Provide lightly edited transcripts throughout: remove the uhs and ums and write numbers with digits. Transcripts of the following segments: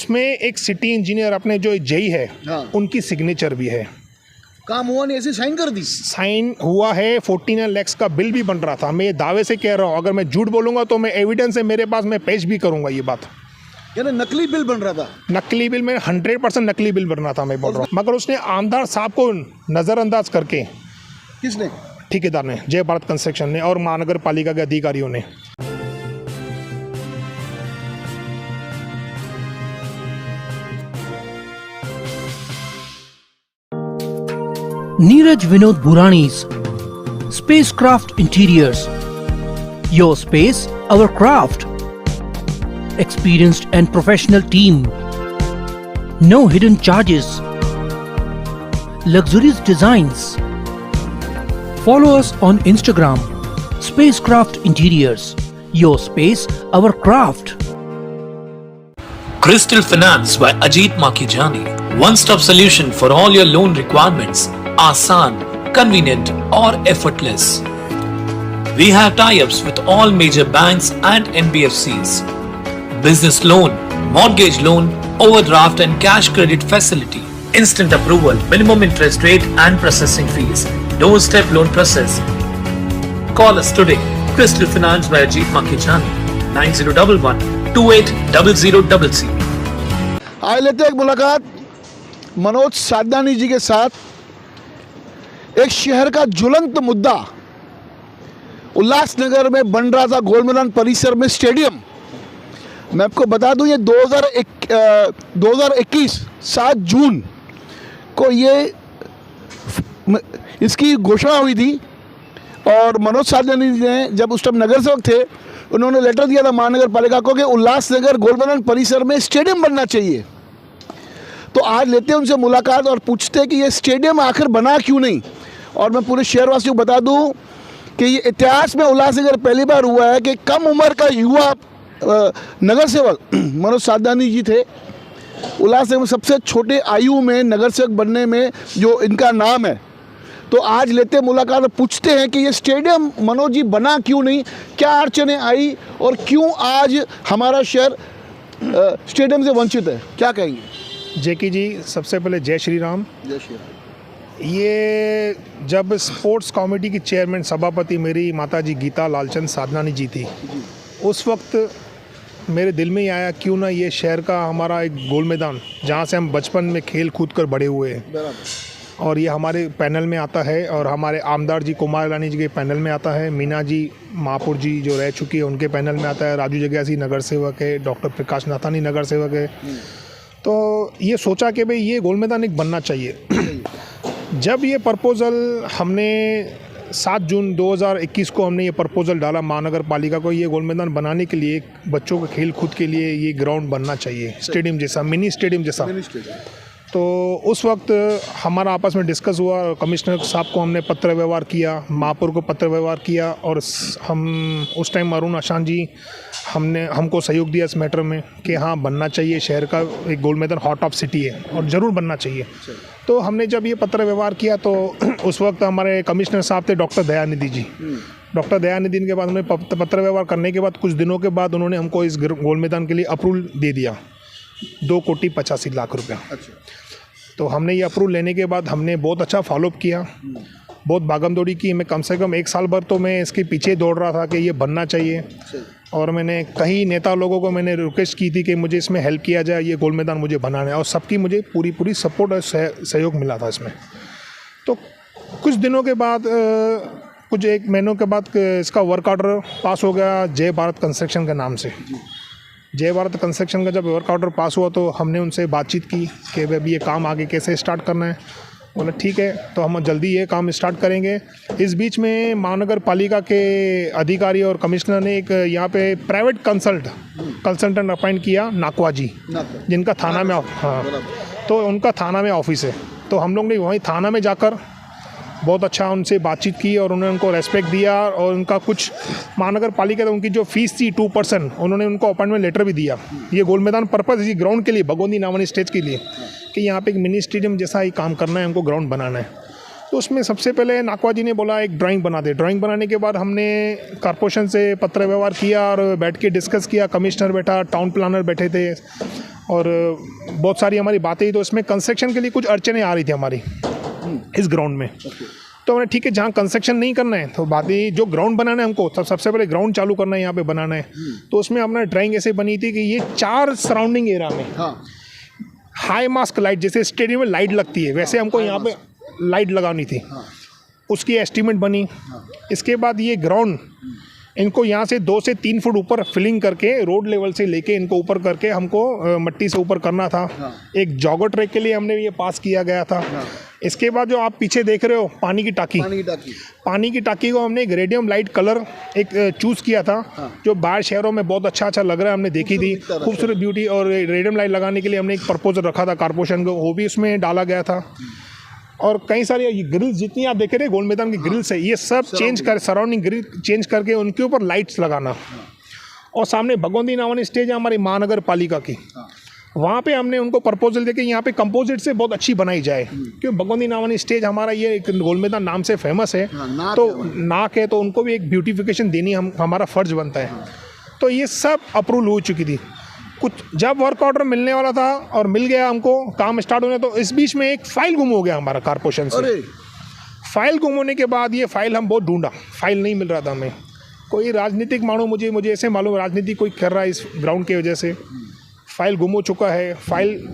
उसमें एक city engineer अपने जो जेई है उनकी सिग्नेचर भी है। काम हुआ नहीं, ऐसे साइन कर दी? साइन हुआ है, 49 लाख का बिल भी बन रहा था। मैं ये दावे से कह रहा हूँ, अगर मैं झूठ बोलूँगा तो मैं एविडेंस है मेरे पास, मैं पेश भी करूँगा ये बात। यानी नकली बिल बन रहा था? नकली बिल में 100% नकली बिल बन रहा था, मैं बोल रहा हूँ। मगर उसने आमदार साहब को नज़रअंदाज करके, किसने? ठेकेदार ने, जय भारत कंस्ट्रक्शन ने और महानगर पालिका के अधिकारियों ने। Neeraj Vinod Burani's Spacecraft Interiors. Your space, our craft. Experienced and professional team. No hidden charges. Luxurious designs. Follow us on Instagram. Spacecraft Interiors. Your space, our craft. Crystal Finance by Ajit Makijani. One-stop solution for all your loan requirements. Asan, convenient or effortless. We have tie-ups with all major banks and NBFCs. Business loan, mortgage loan, overdraft and cash credit facility. Instant approval, minimum interest rate and processing fees. Doorstep loan process. Call us today. Crystal Finance by Ajit Makijani. 9011-280000. आए लेते हैं एक मुलाकात मनोज साधनानी जी के साथ। एक शहर का ज्वलंत मुद्दा, उल्लासनगर में बन रहा था गोल मैदान परिसर में स्टेडियम। मैं आपको बता दूं, ये 2021 7 जून को इसकी घोषणा हुई थी और मनोज साधनानी जी ने, जब उस टाइम नगर सेवक थे, उन्होंने लेटर दिया था महानगर पालिका को कि उल्लासनगर गोल मैदान परिसर में स्टेडियम बनना चाहिए। तो आज लेते हैं उनसे मुलाकात और पूछते हैं कि ये स्टेडियम आखिर बना क्यों नहीं। और मैं पूरे शहरवासियों को बता दूं कि ये इतिहास में उल्लासनगर पहली बार हुआ है कि कम उम्र का युवा नगर सेवक मनोज साधनानी जी थे। उल्लासनगर में सबसे छोटे आयु में नगर सेवक बनने में जो इनका नाम है। तो आज लेते मुलाकात और पूछते हैं कि ये स्टेडियम मनोज जी बना क्यों नहीं, क्या अड़चनें आई और क्यों आज हमारा शहर स्टेडियम से वंचित है, क्या कहेंगे? जेकी जी, सबसे पहले जय श्री राम। जय श्री राम। ये जब स्पोर्ट्स कमेटी की चेयरमैन सभापति मेरी माताजी गीता लालचंद साधनानी जी थी, उस वक्त मेरे दिल में ही आया क्यों ना ये शहर का हमारा एक गोल मैदान, जहाँ से हम बचपन में खेल कूद कर बड़े हुए हैं, और ये हमारे पैनल में आता है और हमारे आमदार जी कुमार रानी जी के पैनल में आता है, मीना जी महापुर जी जो रह चुकी है उनके पैनल में आता है, राजू जग्यासी नगर सेवक है, डॉक्टर प्रकाश नाथानी नगर सेवक है। तो ये सोचा कि भाई ये गोल मैदान एक बनना चाहिए। जब ये प्रपोज़ल हमने 7 जून 2021 को हमने ये प्रपोज़ल डाला महानगर पालिका को, ये गोल मैदान बनाने के लिए, बच्चों के खेल कूद के लिए ये ग्राउंड बनना चाहिए, स्टेडियम जैसा, मिनी स्टेडियम जैसा। तो उस वक्त हमारा आपस में डिस्कस हुआ, कमिश्नर साहब को हमने पत्र व्यवहार किया, महापौर को पत्र व्यवहार किया, और हम उस टाइम अरुण आशान जी हमको सहयोग दिया इस मैटर में कि हाँ बनना चाहिए, शहर का एक गोल मैदान हॉट ऑफ सिटी है और ज़रूर बनना चाहिए। तो हमने जब ये पत्र व्यवहार किया तो उस वक्त हमारे कमिश्नर साहब थे डॉक्टर दयानिधि जी। डॉक्टर दयानिधि के बाद उन्होंने पत्र व्यवहार करने के बाद कुछ दिनों के बाद उन्होंने हमको इस गोल मैदान के लिए अप्रूवल दे दिया, 2,85,00,000 रुपया। तो हमने ये अप्रूवल लेने के बाद हमने बहुत अच्छा फॉलोअप किया, बहुत भागम-दौड़ी की। मैं कम से कम 1 साल भर तो मैं इसके पीछे दौड़ रहा था कि ये बनना चाहिए, और मैंने कई नेता लोगों को मैंने रिक्वेस्ट की थी कि मुझे इसमें हेल्प किया जाए, ये गोल मैदान मुझे बनाना है, और सबकी मुझे पूरी सपोर्ट और सहयोग मिला था इसमें। तो कुछ दिनों के बाद, कुछ 1 महीनों के बाद इसका वर्क ऑर्डर पास हो गया जय भारत कंस्ट्रक्शन के नाम से। जय भारत कंस्ट्रक्शन का जब वर्क ऑर्डर पास हुआ तो हमने उनसे बातचीत की कि भाई ये काम आगे कैसे स्टार्ट करना है। बोला ठीक है, तो हम जल्दी ये काम स्टार्ट करेंगे। इस बीच में महानगर पालिका के अधिकारी और कमिश्नर ने एक यहाँ पे प्राइवेट कंसल्टेंट अपॉइंट किया, नाकवा जी, जिनका थाना में, हाँ, तो उनका थाना में ऑफिस है। तो हम लोग ने वहीं थाना में जाकर बहुत अच्छा उनसे बातचीत की और उन्होंने उनको रेस्पेक्ट दिया, और उनका कुछ महानगर पालिका उनकी जो फीस थी 2%, उन्होंने उनको अपॉइंटमेंट लेटर भी दिया। ये गोल मैदान पर्पज़ इसी ग्राउंड के लिए, भगवती नावानी स्टेज के लिए, कि यहाँ पे एक मिनी स्टेडियम जैसा ही काम करना है, हमको ग्राउंड बनाना है। तो उसमें सबसे पहले नाकवा जी ने बोला एक ड्राइंग बना दे। ड्राइंग बनाने के बाद हमने कॉर्पोरेशन से पत्र व्यवहार किया और बैठ के डिस्कस किया। कमिश्नर बैठा, टाउन प्लानर बैठे थे, और बहुत सारी हमारी बातें ही, तो इसमें कंस्ट्रक्शन के लिए कुछ अड़चनें आ रही थी हमारी इस ग्राउंड में। तो हमने ठीक है, जहाँ कंस्ट्रक्शन नहीं करना है तो बातें, जो ग्राउंड बनाना है हमको, तो सबसे पहले ग्राउंड चालू करना है, यहाँ पे बनाना है। तो उसमें अपना ड्राइंग ऐसे बनी थी कि ये 4 सराउंडिंग एरिया में हाई मास्क लाइट, जैसे स्टेडियम में लाइट लगती है वैसे हमको यहाँ पे लाइट लगानी थी। उसकी एस्टीमेट बनी। इसके बाद ये ग्राउंड इनको यहाँ से 2 से 3 फुट ऊपर फिलिंग करके रोड लेवल से लेके इनको ऊपर करके हमको मट्टी से ऊपर करना था। एक जॉगर ट्रैक के लिए हमने ये पास किया गया था। इसके बाद जो आप पीछे देख रहे हो पानी की टाकी को हमने एक रेडियम लाइट कलर एक चूज़ किया था, जो बाहर शहरों में बहुत अच्छा लग रहा है, हमने देखी थी, खूबसूरत ब्यूटी। और रेडियम लाइट लगाने के लिए हमने एक प्रपोजल रखा था कॉर्पोरेशन को, वो भी उसमें डाला गया था। और कई सारी ये ग्रिल्स जितनी आप देख रहे हैं गोल मैदान की ग्रिल्स है, ये सब चेंज कर, सराउंडिंग ग्रिल चेंज करके उनके ऊपर लाइट्स लगाना। और सामने भगवंती नावानी स्टेज है हमारी महानगर पालिका की, वहाँ पे हमने उनको प्रपोजल देके यहाँ पे कंपोजिट से बहुत अच्छी बनाई जाए, क्योंकि भगवंती नावानी स्टेज हमारा ये एक गोल मैदान नाम से फेमस है, तो नाक है, तो उनको भी एक ब्यूटिफिकेशन देनी हमारा फ़र्ज बनता है। तो ये सब अप्रूवल हो चुकी थी। कुछ जब वर्क ऑर्डर मिलने वाला था और मिल गया हमको, काम स्टार्ट होने, तो इस बीच में एक फ़ाइल गुम हो गया हमारा कॉर्पोरेशन से। फाइल गुम होने के बाद ये फाइल हम बहुत ढूंढा, फाइल नहीं मिल रहा था हमें। कोई राजनीतिक मानो, मुझे ऐसे मालूम राजनीति कोई कर रहा है इस ग्राउंड की वजह से। फाइल गुम हो चुका है। फाइल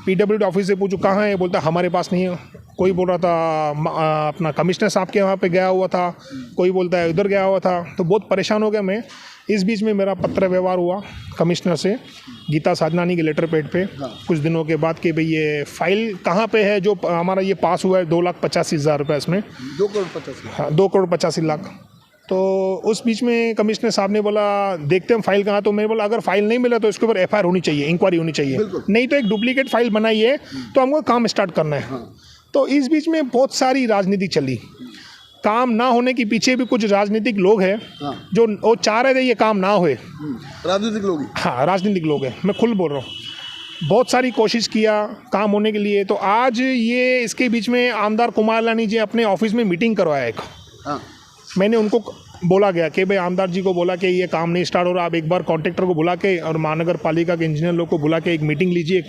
PWD ऑफिस से पूछो कहाँ है, बोलता हमारे पास नहीं है। कोई बोल रहा था अपना कमिश्नर साहब के वहाँ पे गया हुआ था, कोई बोलता है उधर गया हुआ था। तो बहुत परेशान हो गया मैं। इस बीच में मेरा पत्र व्यवहार हुआ कमिश्नर से गीता साधनानी के लेटर पैड पे कुछ दिनों के बाद कि भाई ये फाइल कहाँ पे है जो हमारा ये पास हुआ है 2,85,000 रुपये इसमें 2,85,00,000 लाख। तो उस बीच में कमिश्नर साहब ने बोला देखते हैं फाइल कहाँ। तो मैंने बोला अगर फाइल नहीं मिला तो इसके ऊपर FIR होनी चाहिए, इंक्वायरी होनी चाहिए, नहीं तो एक डुप्लीकेट फाइल बनाई है तो हमको काम स्टार्ट करना है। तो इस बीच में बहुत सारी राजनीति चली। काम ना होने के पीछे भी कुछ राजनीतिक लोग हैं जो वो चाह रहे थे ये काम ना होए। राजनीतिक लोग, हाँ राजनीतिक लोग हैं, मैं खुल बोल रहा हूँ। बहुत सारी कोशिश किया काम होने के लिए। तो आज ये इसके बीच में आमदार कुमार लानी जी अपने ऑफिस में मीटिंग करवाया एक। मैंने उनको बोला गया कि भाई आमदार जी को बोला कि ये काम नहीं स्टार्ट हो रहा, आप एक बार कॉन्ट्रैक्टर को बुला के और महानगर पालिका के इंजीनियर लोग को बुला के एक मीटिंग लीजिए।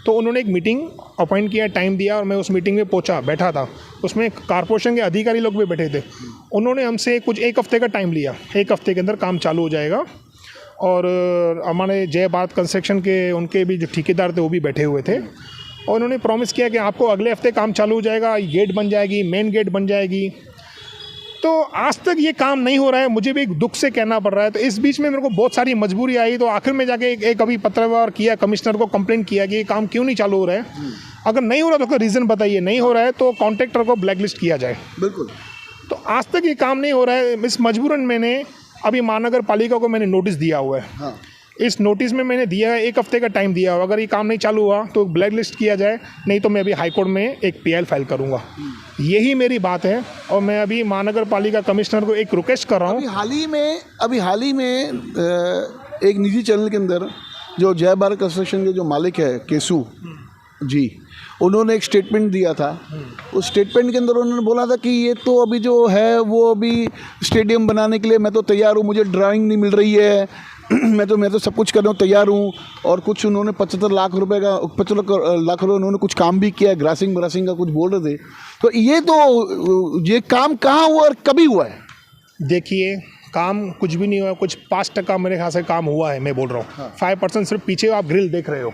तो उन्होंने एक मीटिंग अपॉइंट किया, टाइम दिया, और मैं उस मीटिंग में पहुंचा, बैठा था। उसमें कॉर्पोरेशन के अधिकारी लोग भी बैठे थे। उन्होंने हमसे कुछ 1 हफ्ते का टाइम लिया, 1 हफ्ते के अंदर काम चालू हो जाएगा। और हमारे जय भारत कंस्ट्रक्शन के उनके भी जो ठेकेदार थे वो भी बैठे हुए थे, और उन्होंने प्रॉमिस किया कि आपको अगले हफ्ते काम चालू हो जाएगा, गेट बन जाएगी, मेन गेट बन जाएगी। तो आज तक ये काम नहीं हो रहा है, मुझे भी एक दुख से कहना पड़ रहा है। तो इस बीच में मेरे को बहुत सारी मजबूरी आई। तो आखिर में जाके एक अभी पत्र व्यवहार किया, कमिश्नर को कंप्लेंट किया कि ये काम क्यों नहीं चालू हो रहा है। अगर नहीं हो रहा तो कोई रीज़न बताइए, नहीं हो रहा है तो कॉन्ट्रैक्टर को ब्लैकलिस्ट किया जाए। बिल्कुल। तो आज तक ये काम नहीं हो रहा है। इस मजबूरन मैंने अभी महानगर पालिका को मैंने नोटिस दिया हुआ है। इस नोटिस में मैंने दिया है 1 हफ्ते का टाइम दिया हुआ, अगर ये काम नहीं चालू हुआ तो ब्लैक लिस्ट किया जाए, नहीं तो मैं अभी हाईकोर्ट में एक PL फाइल करूंगा। यही मेरी बात है। और मैं अभी महानगर पालिका कमिश्नर को एक रिक्वेस्ट कर रहा हूँ। अभी हाल ही में एक निजी चैनल के अंदर जो जय भारत कंस्ट्रक्शन के जो मालिक है केसू जी, उन्होंने एक स्टेटमेंट दिया था। उस स्टेटमेंट के अंदर उन्होंने बोला था कि ये तो अभी जो है वो अभी स्टेडियम बनाने के लिए मैं तो तैयार हूँ, मुझे ड्राइंग नहीं मिल रही है, मैं तो सब कुछ करने को तैयार हूँ। और कुछ उन्होंने 75 लाख रुपए का 75 लाख रुपये उन्होंने कुछ काम भी किया, ग्रासिंग ब्रासिंग का कुछ बोल रहे थे। तो ये काम कहाँ हुआ और कभी हुआ है? देखिए काम कुछ भी नहीं हुआ, कुछ 5% मेरे ख्याल से काम हुआ है, मैं बोल रहा हूँ। 5% सिर्फ पीछे आप ग्रिल देख रहे हो,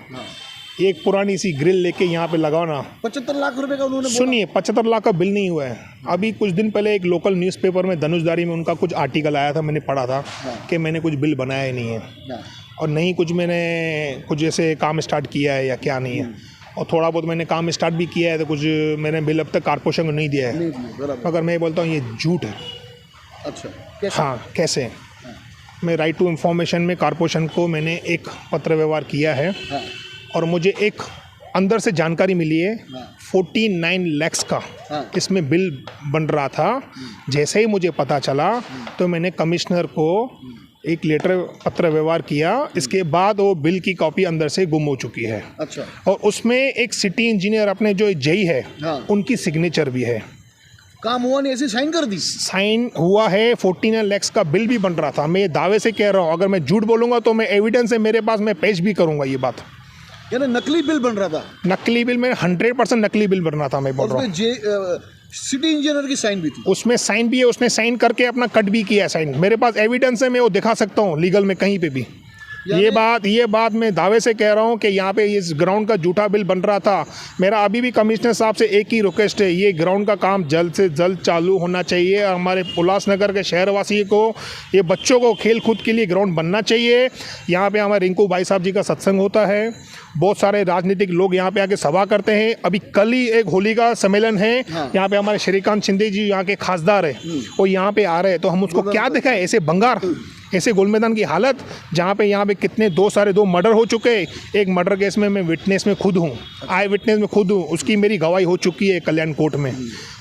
एक पुरानी सी ग्रिल लेके यहाँ पे लगाना। 75 लाख रुपए का उन्होंने, सुनिए 75 लाख का बिल नहीं हुआ है। अभी कुछ दिन पहले एक लोकल न्यूज़पेपर में धनुषधारी में उनका कुछ आर्टिकल आया था, मैंने पढ़ा था कि मैंने कुछ बिल बनाया ही नहीं है, और नहीं कुछ मैंने कुछ जैसे काम स्टार्ट किया है या क्या नहीं है। और थोड़ा बहुत मैंने काम स्टार्ट भी किया है, तो कुछ मैंने बिल अब तक कॉर्पोरेशन को नहीं दिया है। मगर मैं बोलता हूँ ये झूठ है। अच्छा, हाँ कैसे? मैं राइट टू इन्फॉर्मेशन में कॉर्पोरेशन को मैंने एक पत्र व्यवहार किया है, और मुझे एक अंदर से जानकारी मिली है 49 लाख का इसमें बिल बन रहा था। जैसे ही मुझे पता चला तो मैंने कमिश्नर को एक लेटर पत्र व्यवहार किया। इसके बाद वो बिल की कॉपी अंदर से गुम हो चुकी है। अच्छा। और उसमें एक सिटी इंजीनियर अपने जो जेई है उनकी सिग्नेचर भी है। काम हुआ नहीं, ऐसे साइन कर दी? साइन हुआ है, 49 लाख का बिल भी बन रहा था। मैं ये दावे से कह रहा हूँ, अगर मैं झूठ बोलूँगा तो मैं एविडेंस है मेरे पास, मैं पेश भी करूँगा ये बात। यानी नकली बिल बन रहा था, नकली बिल में 100% नकली बिल बन रहा था, मैं बोल रहा हूँ। सिटी इंजीनियर की साइन भी थी, उसमें साइन भी है, उसने साइन करके अपना कट भी किया है साइन। मेरे पास एविडेंस है, मैं वो दिखा सकता हूँ लीगल में कहीं पे भी। ये बात मैं दावे से कह रहा हूँ कि यहाँ पे इस ग्राउंड का झूठा बिल बन रहा था। मेरा अभी भी कमिश्नर साहब से एक ही रिक्वेस्ट है, ये ग्राउंड का काम जल्द से जल्द चालू होना चाहिए। हमारे उल्लासनगर के शहरवासी को, ये बच्चों को खेल कूद के लिए ग्राउंड बनना चाहिए। यहाँ पे हमारे रिंकू भाई साहब जी का सत्संग होता है, बहुत सारे राजनीतिक लोग यहाँ पे आके सभा करते हैं। अभी कल ही एक होली का सम्मेलन है, यहाँ पे हमारे श्रीकांत शिंदे जी यहाँ के खासदार है, वो यहाँ पे आ रहे हैं। तो हम उसको क्या दिखाएं? ऐसे बंगार, ऐसे गोल मैदान की हालत, जहाँ पे यहाँ पे कितने दो मर्डर हो चुके हैं। एक मर्डर केस में मैं विटनेस में खुद हूँ, आई विटनेस में खुद हूँ, उसकी मेरी गवाही हो चुकी है कल्याण कोर्ट में।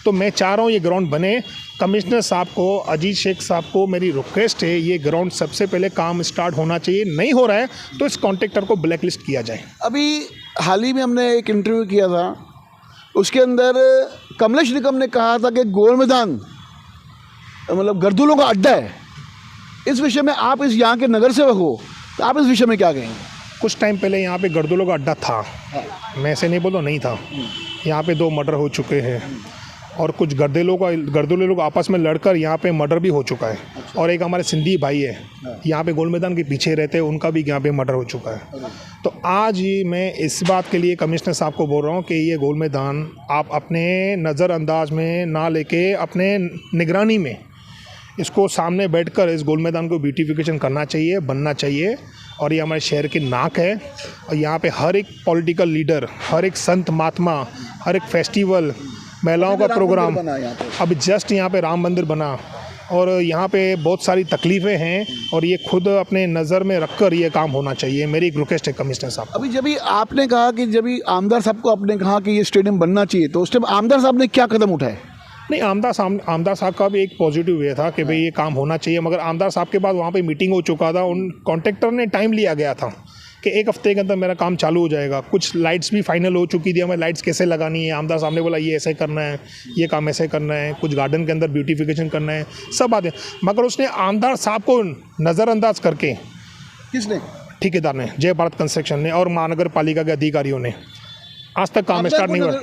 तो मैं चाह रहा हूँ ये ग्राउंड बने। कमिश्नर साहब को, अजीत शेख साहब को मेरी रिक्वेस्ट है, ये ग्राउंड सबसे पहले काम स्टार्ट होना चाहिए। नहीं हो रहा है तो इस कॉन्ट्रैक्टर को ब्लैक लिस्ट किया जाए। अभी हाल ही में हमने एक इंटरव्यू किया था, उसके अंदर कमलेश निकम ने कहा था कि गोल मैदान मतलब गर्दुलों का अड्डा है। इस विषय में आप इस यहाँ के नगर सेवक हो, तो आप इस विषय में क्या कहेंगे? कुछ टाइम पहले यहाँ पे गर्दुलों का अड्डा था, मैं ऐसे नहीं बोलता नहीं था। यहाँ पे 2 मर्डर हो चुके हैं और कुछ गर्दुले लोग आपस में लड़कर यहाँ पे मर्डर भी हो चुका है। और एक हमारे सिंधी भाई है यहाँ पे गोल मैदान के पीछे रहते हैं, उनका भी यहाँ पे मर्डर हो चुका है। तो आज ही मैं इस बात के लिए कमिश्नर साहब को बोल रहा हूँ कि ये गोल मैदान आप अपने नज़रअंदाज में ना लेके, अपने निगरानी में इसको सामने बैठकर इस गोल मैदान को ब्यूटिफिकेशन करना चाहिए, बनना चाहिए। और ये हमारे शहर की नाक है। और यहाँ पे हर एक पॉलिटिकल लीडर, हर एक संत महात्मा, हर एक फेस्टिवल, महिलाओं का प्रोग्राम, अब जस्ट यहाँ पे राम मंदिर बना और यहाँ पे बहुत सारी तकलीफ़ें हैं और ये खुद अपने नज़र में रखकर ये काम होना चाहिए। मेरी एक रिक्वेस्ट है कमिश्नर साहब। अभी जब आपने कहा कि जब आमदार साहब को आपने कहा कि ये स्टेडियम बनना चाहिए, तो उस टाइम आमदार साहब ने क्या कदम उठाए? नहीं, आमदार साहब का भी एक पॉजिटिव वे था कि भाई ये काम होना चाहिए, मगर आमदार साहब के बाद वहाँ पे मीटिंग हो चुका था। उन कॉन्ट्रैक्टर ने टाइम लिया गया था कि 1 हफ्ते के अंदर मेरा काम चालू हो जाएगा। कुछ लाइट्स भी फाइनल हो चुकी थी, हमें लाइट्स कैसे लगानी है। आमदार साहब ने बोला ये ऐसे करना है, ये काम ऐसे करना है, कुछ गार्डन के अंदर ब्यूटिफिकेशन करना है, सब बातें। मगर उसने आमदार साहब को नज़रअंदाज करके, किसने? ठेकेदार ने, जय भारत कंस्ट्रक्शन ने और महानगर पालिका के अधिकारियों ने, आज तक काम स्टार्ट नहीं हुआ।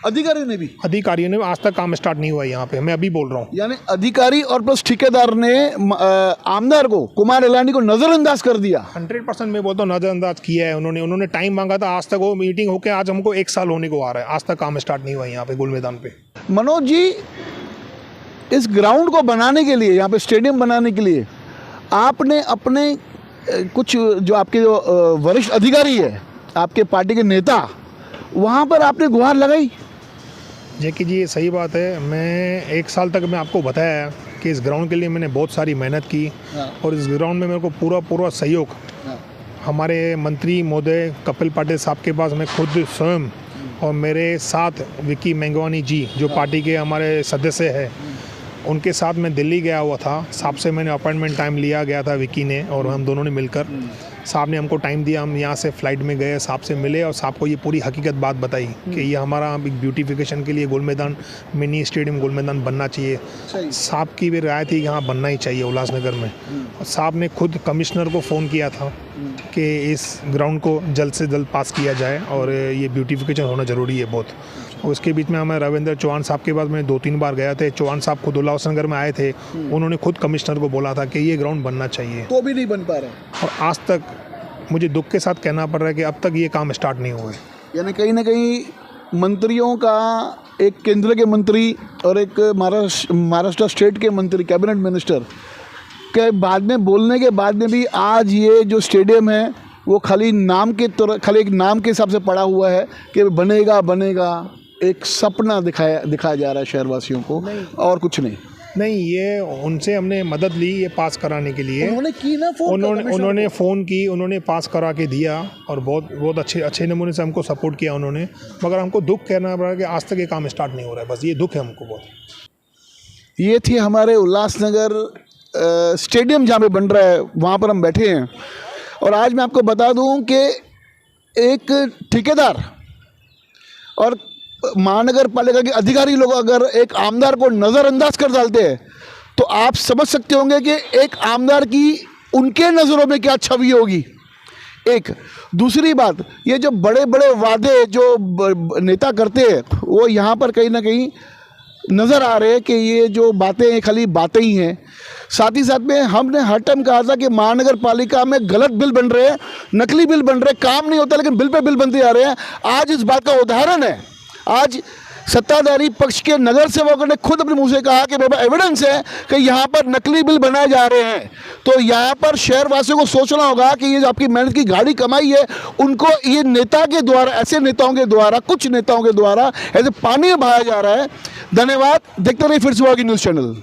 अधिकारियों ने आज तक काम स्टार्ट नहीं हुआ यहाँ पे, मैं अभी बोल रहा हूँ। यानी अधिकारी और प्लस ठेकेदार ने आमदार को, कुमार इलानी को नजरअंदाज कर दिया। 100% मैं बोलता हूँ नजरअंदाज किया है उन्होंने टाइम मांगा था, आज तक वो मीटिंग होके आज हमको 1 साल होने को आ रहा है, आज तक काम स्टार्ट नहीं हुआ यहाँ पे गोल मैदान पे। मनोज जी, इस ग्राउंड को बनाने के लिए, यहाँ पे स्टेडियम बनाने के लिए आपने अपने कुछ जो आपके जो वरिष्ठ अधिकारी है, आपके पार्टी के नेता, वहाँ पर आपने गुहार लगाई? जैकी जी, ये सही बात है। मैं 1 साल तक मैं आपको बताया कि इस ग्राउंड के लिए मैंने बहुत सारी मेहनत की और इस ग्राउंड में मेरे को पूरा सहयोग हमारे मंत्री महोदय कपिल पाटिल साहब के पास मैं खुद स्वयं, और मेरे साथ विकी मेंगवानी जी जो पार्टी के हमारे सदस्य हैं, उनके साथ मैं दिल्ली गया हुआ था। साहब से मैंने अपॉइंटमेंट टाइम लिया गया था, विकी ने और हम दोनों ने मिलकर। साहब ने हमको टाइम दिया, हम यहाँ से फ़्लाइट में गए, साहब से मिले और साहब को ये पूरी हकीकत बात बताई कि ये हमारा एक ब्यूटिफिकेशन के लिए गोल मैदान, मिनी स्टेडियम गोल मैदान बनना चाहिए। साहब की भी राय थी कि हाँ बनना ही चाहिए उल्लासनगर में। और साहब ने खुद कमिश्नर को फ़ोन किया था कि इस ग्राउंड को जल्द से जल्द पास किया जाए और ये ब्यूटिफिकेशन होना ज़रूरी है बहुत। और उसके बीच में हमें रविंद्र चौहान साहब के पास मैं 2-3 बार गया थे। चौहान साहब खुद उल्लासनगर में आए थे, उन्होंने खुद कमिश्नर को बोला था कि ये ग्राउंड बनना चाहिए, तो भी नहीं बन पा रहा। और आज तक मुझे दुख के साथ कहना पड़ रहा है कि अब तक ये काम स्टार्ट नहीं हुआ है। यानी कहीं ना कहीं मंत्रियों का, एक केंद्र के मंत्री और एक महाराष्ट्र स्टेट के मंत्री, कैबिनेट मिनिस्टर के बाद में बोलने के बाद में भी आज ये जो स्टेडियम है वो खाली एक नाम के हिसाब से पड़ा हुआ है कि बनेगा। एक सपना दिखाया जा रहा है शहरवासियों को, और कुछ नहीं। ये उनसे हमने मदद ली ये पास कराने के लिए। उन्होंने की ना फ़ोन, उन्होंने फ़ोन की, उन्होंने पास करा के दिया और बहुत अच्छे नमूने से हमको सपोर्ट किया उन्होंने। मगर हमको दुख कहना पड़ा कि आज तक ये काम स्टार्ट नहीं हो रहा है, बस ये दुख है हमको बहुत। ये थी हमारे उल्लासनगर स्टेडियम जहाँ पे बन रहा है, वहाँ पर हम बैठे हैं। और आज मैं आपको बता दूँ कि एक ठेकेदार और महानगर पालिका के अधिकारी लोग अगर एक आमदार को नज़रअंदाज कर डालते हैं तो आप समझ सकते होंगे कि एक आमदार की उनके नज़रों में क्या छवि होगी। एक दूसरी बात, ये जो बड़े बड़े वादे जो नेता करते हैं वो यहाँ पर कहीं ना कहीं नज़र आ रहे हैं कि ये जो बातें हैं खाली बातें ही हैं। साथ ही साथ में हमने हर टाइम कहा था कि महानगर पालिका में गलत बिल बन रहे हैं, नकली बिल बन रहे हैं, काम नहीं होता लेकिन बिल पे बिल बनते जा रहे हैं। आज इस बात का उदाहरण है, आज सत्ताधारी पक्ष के नगर सेवकों ने खुद अपने मुंह से कहा कि बाबा एविडेंस है कि यहाँ पर नकली बिल बनाए जा रहे हैं। तो यहाँ पर शहरवासियों को सोचना होगा कि ये जो आपकी मेहनत की गाड़ी कमाई है उनको ये नेता के द्वारा, ऐसे नेताओं के द्वारा, कुछ नेताओं के द्वारा ऐसे पानी में बहाया जा रहा है। धन्यवाद। देखते रहिए फिर सुबह की न्यूज़ चैनल।